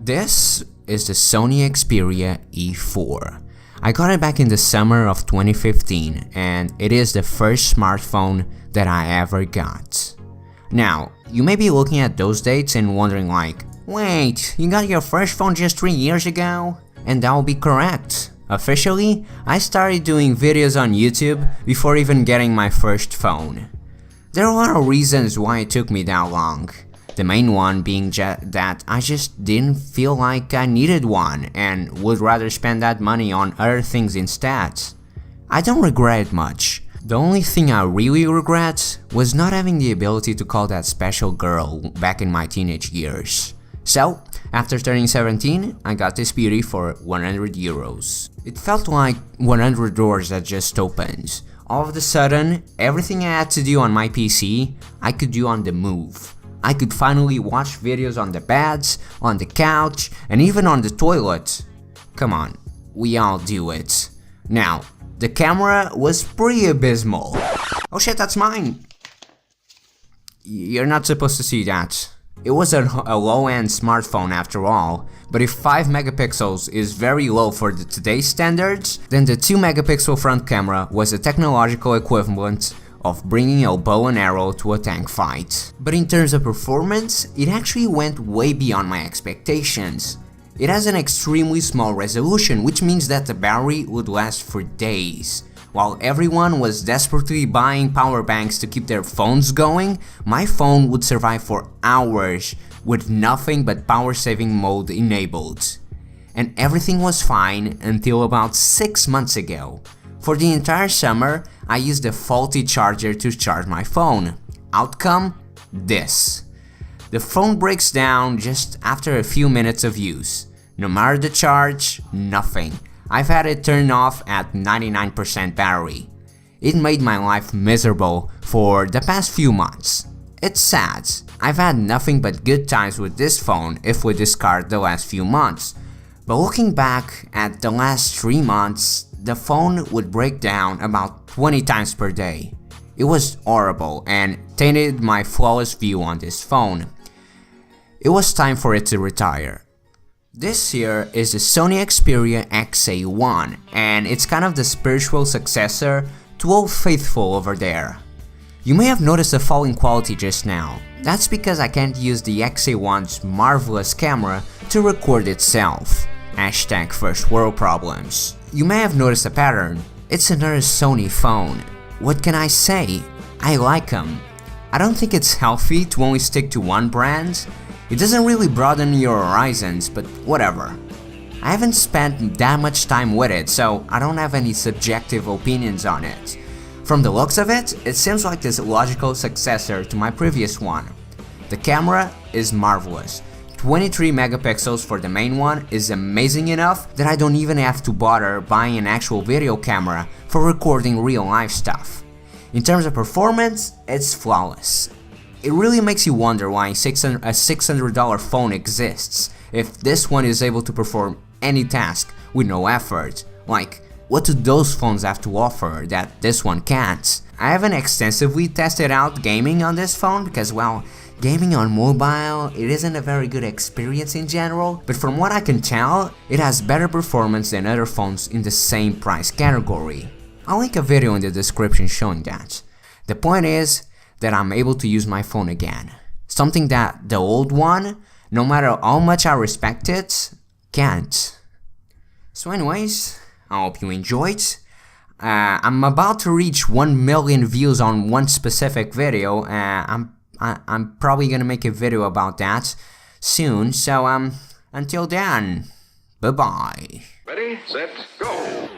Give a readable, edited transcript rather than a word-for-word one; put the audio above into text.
This is the Sony Xperia E4. I got it back in the summer of 2015 and it is the first smartphone that I ever got. Now, you may be looking at those dates and wondering like, wait, you got your first phone just 3 years ago? And that will be correct. Officially, I started doing videos on YouTube before even getting my first phone. There are a lot of reasons why it took me that long. The main one being that I just didn't feel like I needed one and would rather spend that money on other things instead. I don't regret it much. The only thing I really regret was not having the ability to call that special girl back in my teenage years. So, after turning 17, I got this beauty for 100 euros. It felt like 100 doors that just opened. All of a sudden, everything I had to do on my PC, I could do on the move. I could finally watch videos on the beds, on the couch, and even on the toilet. Come on, we all do it. Now, the camera was pretty abysmal. Oh shit, that's mine! You're not supposed to see that. It was a low-end smartphone after all, but if 5 megapixels is very low for today's standards, then the 2 megapixel front camera was a technological equivalent of bringing a bow and arrow to a tank fight. But in terms of performance, it actually went way beyond my expectations. It has an extremely small resolution, which means that the battery would last for days. While everyone was desperately buying power banks to keep their phones going, my phone would survive for hours with nothing but power saving mode enabled. And everything was fine until about 6 months ago. For the entire summer, I used a faulty charger to charge my phone. Outcome? This. The phone breaks down just after a few minutes of use. No matter the charge, nothing. I've had it turned off at 99% battery. It made my life miserable for the past few months. It's sad. I've had nothing but good times with this phone if we discard the last few months. But looking back at the last 3 months, the phone would break down about 20 times per day. It was horrible and tainted my flawless view on this phone. It was time for it to retire. This here is the Sony Xperia XA1 and it's kind of the spiritual successor to Old Faithful over there. You may have noticed a fall in quality just now. That's because I can't use the XA1's marvelous camera to record itself. Hashtag first world problems. You may have noticed a pattern. It's another Sony phone. What can I say? I like them. I don't think it's healthy to only stick to one brand. It doesn't really broaden your horizons, but whatever. I haven't spent that much time with it, so I don't have any subjective opinions on it. From the looks of it, it seems like this logical successor to my previous one. The camera is marvelous. 23 megapixels for the main one is amazing enough that I don't even have to bother buying an actual video camera for recording real life stuff. In terms of performance, it's flawless. It really makes you wonder why a $600 phone exists if this one is able to perform any task with no effort. Like, what do those phones have to offer that this one can't? I haven't extensively tested out gaming on this phone because, well, gaming on mobile, it isn't a very good experience in general, but from what I can tell, it has better performance than other phones in the same price category. I'll link a video in the description showing that. The point is that I'm able to use my phone again. Something that the old one, no matter how much I respect it, can't. So anyways, I hope you enjoyed. I'm about to reach 1 million views on one specific video. I'm probably gonna make a video about that soon, so until then, bye bye. Ready, set, go!